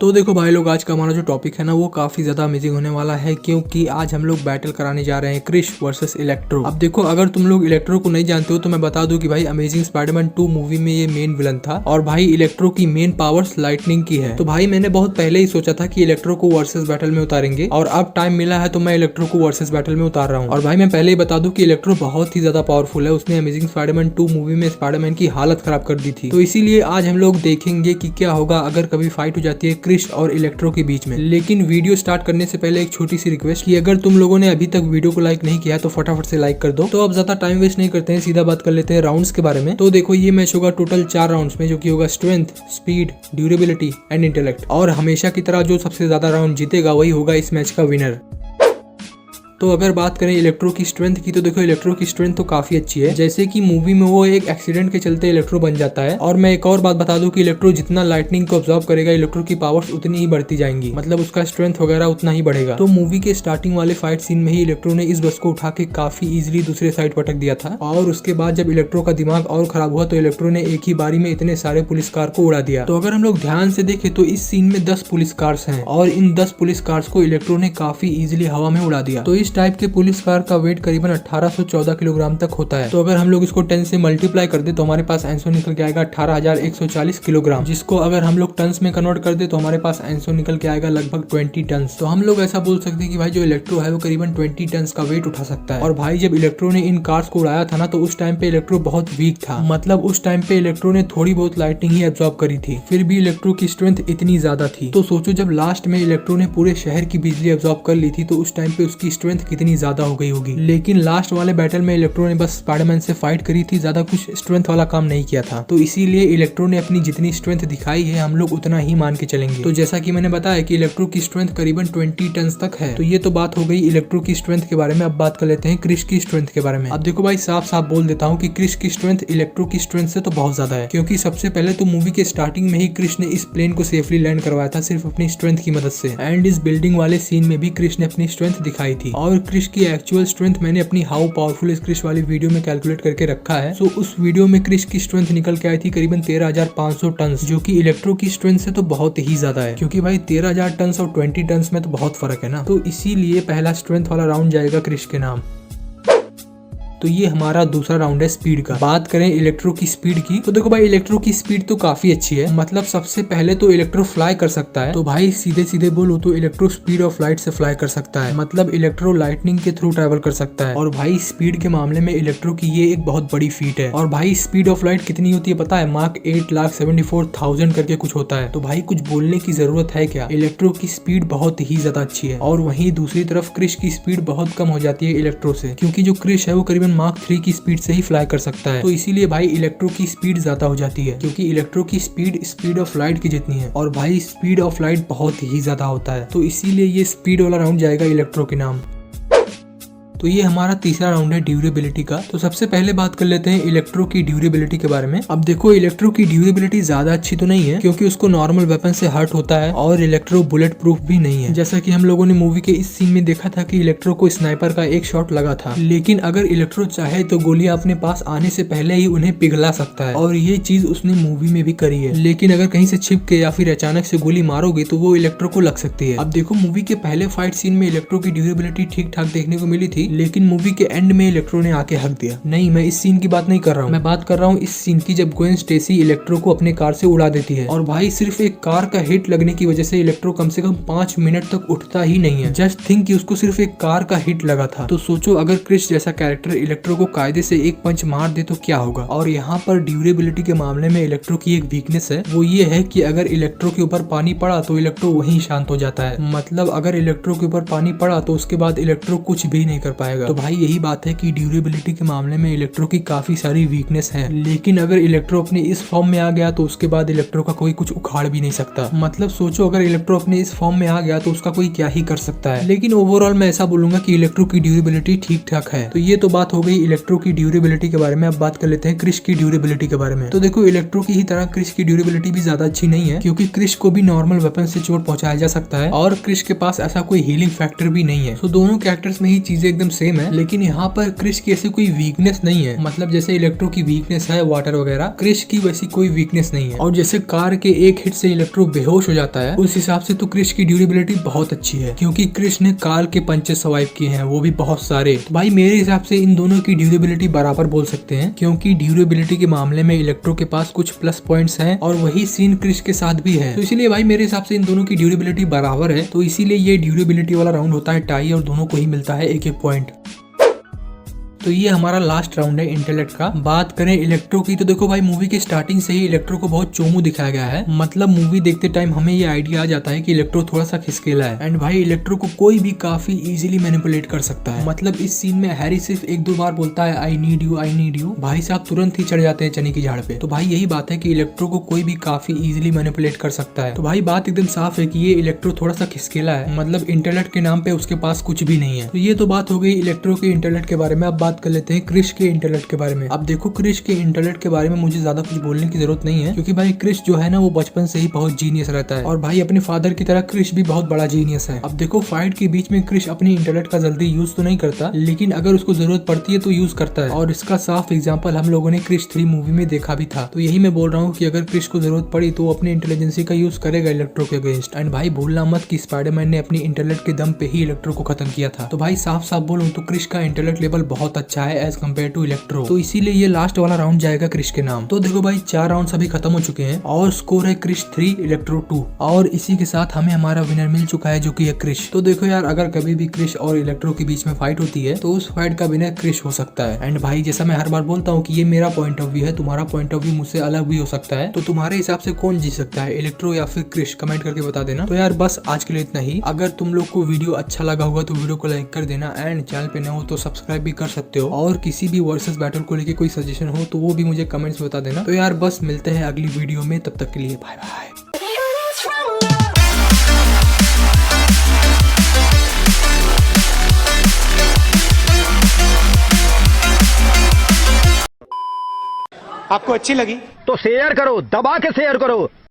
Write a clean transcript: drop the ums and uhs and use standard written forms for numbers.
तो देखो भाई लोग, आज का हमारा जो टॉपिक है ना वो काफी ज्यादा अमेजिंग होने वाला है, क्योंकि आज हम लोग बैटल कराने जा रहे हैं क्रिश वर्सेस इलेक्ट्रो। अब देखो, अगर तुम लोग इलेक्ट्रो को नहीं जानते हो तो मैं बता दूं कि भाई अमेजिंग स्पाइडरमैन 2 मूवी में ये मेन विलन था और भाई इलेक्ट्रो की मेन पावर्स लाइटनिंग की है। तो भाई मैंने बहुत पहले ही सोचा था कि इलेक्ट्रो को वर्सेस बैटल में उतारेंगे और अब टाइम मिला है तो मैं इलेक्ट्रो को वर्सेस बैटल में उतार रहा हूँ। और भाई मैं पहले ही बता दूं कि इलेक्ट्रो बहुत ही ज्यादा पावरफुल है, उसने अमेजिंग स्पाइडरमैन 2 मूवी में स्पाइडरमैन की हालत खराब कर दी थी। तो इसीलिए आज हम लोग देखेंगे कि क्या होगा अगर कभी फाइट हो जाती है क्रिश और इलेक्ट्रो के बीच में। लेकिन वीडियो स्टार्ट करने से पहले एक छोटी सी रिक्वेस्ट कि अगर तुम लोगों ने अभी तक वीडियो को लाइक नहीं किया तो फटाफट से लाइक कर दो। तो अब ज्यादा टाइम वेस्ट नहीं करते हैं, सीधा बात कर लेते हैं राउंड्स के बारे में। तो देखो, ये मैच होगा टोटल 4 राउंड्स में, जो कि होगा strength, speed, durability and intellect. और हमेशा की तरह जो सबसे ज्यादा राउंड जीतेगा वही होगा इस मैच का विनर। तो अगर बात करें इलेक्ट्रो की स्ट्रेंथ की, तो देखो इलेक्ट्रो की स्ट्रेंथ तो काफी अच्छी है। जैसे कि मूवी में वो एक एक्सीडेंट के चलते इलेक्ट्रो बन जाता है। और मैं एक और बात बता दूं कि इलेक्ट्रो जितना लाइटनिंग को ऑब्जर्व करेगा, इलेक्ट्रो की पावर्स उतनी ही बढ़ती जाएंगी, मतलब उसका स्ट्रेंथ वगैरह उतना ही बढ़ेगा। तो मूवी के स्टार्टिंग वाले फाइट सीन में ही इलेक्ट्रो ने इस बस को उठा के काफी इजिली दूसरे साइड पटक दिया था। और उसके बाद जब इलेक्ट्रो का दिमाग और खराब हुआ तो इलेक्ट्रो ने एक ही बारी में इतने सारे पुलिस कार को उड़ा दिया। तो अगर हम लोग ध्यान से देखें तो इस सीन में 10 पुलिस कार्स हैं और इन 10 पुलिस कार्स को इलेक्ट्रो ने काफी इजिली हवा में उड़ा दिया। तो इस टाइप के पुलिस कार का वेट करीबन 1814 किलोग्राम तक होता है। तो अगर हम लोग इसको 10 से मल्टीप्लाई कर दे तो हमारे पास आंसर निकल के आएगा 18,140 किलोग्राम, जिसको अगर हम लोग टन्स में कन्वर्ट कर दे तो हमारे पास आंसर निकल के आएगा लगभग 20 टन्स। तो हम लोग ऐसा बोल सकते हैं कि भाई जो इलेक्ट्रो है वो करीबन 20 टन्स का वेट उठा सकता है। और भाई जब इलेक्ट्रो ने इन कार्स को उड़ाया था ना, तो उस टाइम पे इलेक्ट्रो बहुत वीक था, मतलब उस टाइम पे इलेक्ट्रो ने थोड़ी बहुत लाइटिंग ही एब्जॉर्ब करी थी, फिर भी इलेक्ट्रो की स्ट्रेंथ इतनी ज्यादा थी। तो सोचो जब लास्ट में इलेक्ट्रो ने पूरे शहर की बिजली एब्जॉर्ब कर ली थी तो उस टाइम पे उसकी स्ट्रेंथ कितनी ज्यादा हो गई होगी। लेकिन लास्ट वाले बैटल में इलेक्ट्रो ने बस स्पाइडरमैन से फाइट करी थी, ज्यादा कुछ स्ट्रेंथ वाला काम नहीं किया था। तो इसीलिए इलेक्ट्रो ने अपनी जितनी स्ट्रेंथ दिखाई है हम लोग उतना ही मान के चलेंगे। तो जैसा कि मैंने बताया कि इलेक्ट्रो की स्ट्रेंथ करीबन 20 टन तक है। तो ये तो बात हो गई इलेक्ट्रो की स्ट्रेंथ के बारे में। अब बात कर लेते हैं क्रिश की स्ट्रेंथ के बारे में। अब देखो भाई, साफ साफ बोल देता हूँ कि क्रिश की स्ट्रेंथ इलेक्ट्रो की स्ट्रेंथ से तो बहुत ज्यादा है, क्योंकि सबसे पहले तो मूवी के स्टार्टिंग में ही क्रिश ने इस प्लेन को सेफली लैंड करवाया था सिर्फ अपनी स्ट्रेंथ की मदद से। एंड इस बिल्डिंग वाले सीन में भी क्रिश ने अपनी स्ट्रेंथ दिखाई थी। और क्रिश की एक्चुअल स्ट्रेंथ मैंने अपनी हाउ पावरफुल इस क्रिश वाली वीडियो में कैलकुलेट करके रखा है। सो उस वीडियो में क्रिश की स्ट्रेंथ निकल के आई थी करीबन 13,500 टन, जो कि इलेक्ट्रो की स्ट्रेंथ से तो बहुत ही ज्यादा है, क्योंकि भाई 13,000 टन और 20 टन में तो बहुत फर्क है ना। तो इसीलिए पहला स्ट्रेंथ वाला राउंड जाएगा क्रिश के नाम। तो ये हमारा दूसरा राउंड है स्पीड का। बात करें इलेक्ट्रो की स्पीड की, तो देखो भाई इलेक्ट्रो की स्पीड तो काफी अच्छी है। मतलब सबसे पहले तो इलेक्ट्रो फ्लाई कर सकता है। तो भाई सीधे सीधे बोलो तो इलेक्ट्रो स्पीड ऑफ लाइट से फ्लाई कर सकता है, मतलब इलेक्ट्रो लाइटनिंग के थ्रू ट्रैवल कर सकता है। और भाई स्पीड के मामले में इलेक्ट्रो की ये एक बहुत बड़ी फीट है। और भाई स्पीड ऑफ लाइट कितनी होती है पता है? मार्क 8,74,000 करके कुछ होता है। तो भाई कुछ बोलने की जरूरत है क्या? इलेक्ट्रो की स्पीड बहुत ही ज्यादा अच्छी है। और वहीं दूसरी तरफ क्रिश की स्पीड बहुत कम हो जाती है इलेक्ट्रो से, क्योंकि जो क्रिश है वो करीबन मार्क 3 की स्पीड से ही फ्लाई कर सकता है। तो इसीलिए भाई इलेक्ट्रो की स्पीड ज्यादा हो जाती है, क्योंकि इलेक्ट्रो की स्पीड ऑफ लाइट की जितनी है। और भाई स्पीड ऑफ लाइट बहुत ही ज्यादा होता है। तो इसीलिए ये स्पीड वाला राउंड जाएगा इलेक्ट्रो के नाम। तो ये हमारा तीसरा राउंड है ड्यूरेबिलिटी का। तो सबसे पहले बात कर लेते हैं इलेक्ट्रो की ड्यूरेबिलिटी के बारे में। अब देखो इलेक्ट्रो की ड्यूरेबिलिटी ज्यादा अच्छी तो नहीं है, क्योंकि उसको नॉर्मल वेपन से हर्ट होता है और इलेक्ट्रो बुलेट प्रूफ भी नहीं है। जैसा कि हम लोगों ने मूवी के इस सीन में देखा था कि इलेक्ट्रो को स्नाइपर का एक शॉट लगा था, लेकिन अगर इलेक्ट्रो चाहे तो गोलियां अपने पास आने से पहले ही उन्हें पिघला सकता है, और ये चीज उसने मूवी में भी करी है। लेकिन अगर कहीं से छिप के या फिर अचानक से गोली मारोगे तो वो इलेक्ट्रो को लग सकती है। अब देखो मूवी के पहले फाइट सीन में इलेक्ट्रो की ड्यूरेबिलिटी ठीक ठाक देखने को मिली थी, लेकिन मूवी के एंड में इलेक्ट्रो ने आके हक दिया। नहीं, मैं इस सीन की बात नहीं कर रहा हूँ, मैं बात कर रहा हूँ इस सीन की जब ग्वेन स्टेसी इलेक्ट्रो को अपने कार से उड़ा देती है। और भाई सिर्फ एक कार का हिट लगने की वजह से इलेक्ट्रो कम से कम 5 मिनट तक उठता ही नहीं है। जस्ट थिंक कि उसको सिर्फ एक कार का हिट लगा था। तो सोचो अगर क्रिश जैसा कैरेक्टर इलेक्ट्रो को कायदे से एक पंच मार दे तो क्या होगा। और यहाँ पर ड्यूरेबिलिटी के मामले में इलेक्ट्रो की एक वीकनेस है, वो ये है कि अगर इलेक्ट्रो के ऊपर पानी पड़ा तो इलेक्ट्रो वहीं शांत हो जाता है। मतलब अगर इलेक्ट्रो के ऊपर पानी पड़ा तो उसके बाद इलेक्ट्रो कुछ भी नहीं कर पाएगा। तो भाई यही बात है कि ड्यूरेबिलिटी के मामले में इलेक्ट्रो की काफी सारी वीकनेस है। लेकिन अगर इलेक्ट्रो अपने इस फॉर्म में आ गया तो उसके बाद इलेक्ट्रो का कोई कुछ उखाड़ भी नहीं सकता। मतलब सोचो अगर इलेक्ट्रो अपने इस फॉर्म में आ गया तो उसका कोई क्या ही कर सकता है। लेकिन ओवरऑल मैं ऐसा बोलूंगा कि इलेक्ट्रो की ड्यूरेबिलिटी ठीक ठाक है। तो ये तो बात हो गई इलेक्ट्रो की ड्यूरेबिलिटी के बारे में। अब बात कर लेते हैं क्रिश की ड्यूरेबिलिटी के बारे में। तो देखो इलेक्ट्रो की ही तरह क्रिश की ड्यूरेबिलिटी भी ज्यादा अच्छी नहीं है, क्योंकि क्रिश को भी नॉर्मल वेपन से चोट पहुंचाया जा सकता है और क्रिश के पास ऐसा कोई हीलिंग फैक्टर भी नहीं है। तो दोनों कैरेक्टर्स में ही चीजें एकदम एकदम सेम है, लेकिन यहाँ पर क्रिश की ऐसी कोई वीकनेस नहीं है। मतलब जैसे इलेक्ट्रो की वीकनेस है वाटर वगैरह, क्रिश की वैसी कोई वीकनेस नहीं है। और जैसे कार के एक हिट से इलेक्ट्रो बेहोश हो जाता है, उस हिसाब से तो क्रिश की ड्यूरेबिलिटी बहुत अच्छी है, क्योंकि क्रिश ने कार के पंचेस सर्वाइव किए हैं, वो भी बहुत सारे। तो भाई मेरे हिसाब से इन दोनों की ड्यूरेबिलिटी बराबर बोल सकते हैं, क्योंकि ड्यूरेबिलिटी के मामले में इलेक्ट्रो के पास कुछ प्लस पॉइंट्स हैं और वही सीन क्रिश के साथ भी है। तो इसीलिए भाई मेरे हिसाब से इन दोनों की ड्यूरेबिलिटी बराबर है, तो इसीलिए ये ड्यूरेबिलिटी वाला राउंड होता है टाई और दोनों को ही मिलता है एक एक पॉइंट। तो ये हमारा लास्ट राउंड है इंटेलेक्ट का। बात करें इलेक्ट्रो की, तो देखो भाई मूवी के स्टार्टिंग से ही इलेक्ट्रो को बहुत चोमू दिखाया गया है। मतलब मूवी देखते टाइम हमें ये आइडिया आ जाता है कि इलेक्ट्रो थोड़ा सा खिसकेला है, एंड भाई इलेक्ट्रो को कोई भी काफी इजीली मैनिपुलेट कर सकता है। मतलब इस सीन में हैरी सिर्फ एक दो बार बोलता है आई नीड यू, भाई साहब तुरंत ही चढ़ जाते हैं चने की झाड़ पे। तो भाई यही बात है कि इलेक्ट्रो को कोई भी काफी इजीली मैनिपुलेट कर सकता है। तो भाई बात एकदम साफ है कि ये इलेक्ट्रो थोड़ा सा खिसकेला है, मतलब इंटेलेक्ट के नाम पे उसके पास कुछ भी नहीं है। तो ये तो बात हो गई इलेक्ट्रो के इंटेलेक्ट के बारे में। अब बात कर लेते हैं क्रिश के इंटेलेक्ट के बारे में। अब देखो क्रिश के इंटेलेक्ट के बारे में मुझे ज्यादा कुछ बोलने की जरूरत नहीं है, क्योंकि भाई क्रिश जो है ना वो बचपन से ही बहुत जीनियस रहता है, और भाई अपने फादर की तरह क्रिश भी बहुत बड़ा जीनियस है। अब देखो फाइट के बीच में क्रिश अपनी इंटेलेक्ट का जल्दी यूज तो नहीं करता, लेकिन अगर उसको जरूरत पड़ती है तो यूज करता है, और इसका साफ एग्जाम्पल हम लोगों ने क्रिश 3 मूवी में देखा भी था। तो यही मैं बोल रहा हूँ कि अगर क्रिश को जरूरत पड़ी तो वो अपनी इंटेलिजेंसी का यूज करेगा इलेक्ट्रो के अगेंस्ट। एंड भाई भूलना मत कि स्पाइडरमैन ने अपनी इंटेलेक्ट के दम पे ही इलेक्ट्रो को खत्म किया था। तो भाई साफ साफ बोलूं तो क्रिश का इंटेलेक्ट लेवल बहुत अच्छा है एज कम्पेयर टू इलेक्ट्रो। तो इसीलिए ये लास्ट वाला राउंड जाएगा क्रिश के नाम। तो देखो भाई 4 राउंड अभी खत्म हो चुके हैं और स्कोर है क्रिश 3 इलेक्ट्रो 2, और इसी के साथ हमें हमारा विनर मिल चुका है जो कि है क्रिश। तो देखो यार अगर कभी भी क्रिश और इलेक्ट्रो के बीच में फाइट होती है तो उस फाइट का विनर क्रिश हो सकता है। एंड भाई जैसा मैं हर बार बोलता हूँ कि ये मेरा पॉइंट ऑफ व्यू है, तुम्हारा पॉइंट ऑफ व्यू मुझसे अलग भी हो सकता है। तो तुम्हारे हिसाब से कौन जीत सकता है, इलेक्ट्रो या फिर क्रिश? कमेंट करके बता देना। तो यार बस आज के लिए इतना ही। अगर तुम लोग को वीडियो अच्छा लगा होगा तो वीडियो को लाइक कर देना, एंड चैनल पे नए हो तो सब्सक्राइब भी कर सकते हो, और किसी भी वर्सेस बैटल को लेके कोई सजेशन हो तो वो भी मुझे कमेंट्स में बता देना। तो यार बस मिलते हैं अगली वीडियो में, तब तक के लिए बाय बाय। आपको अच्छी लगी तो शेयर करो, दबा के शेयर करो।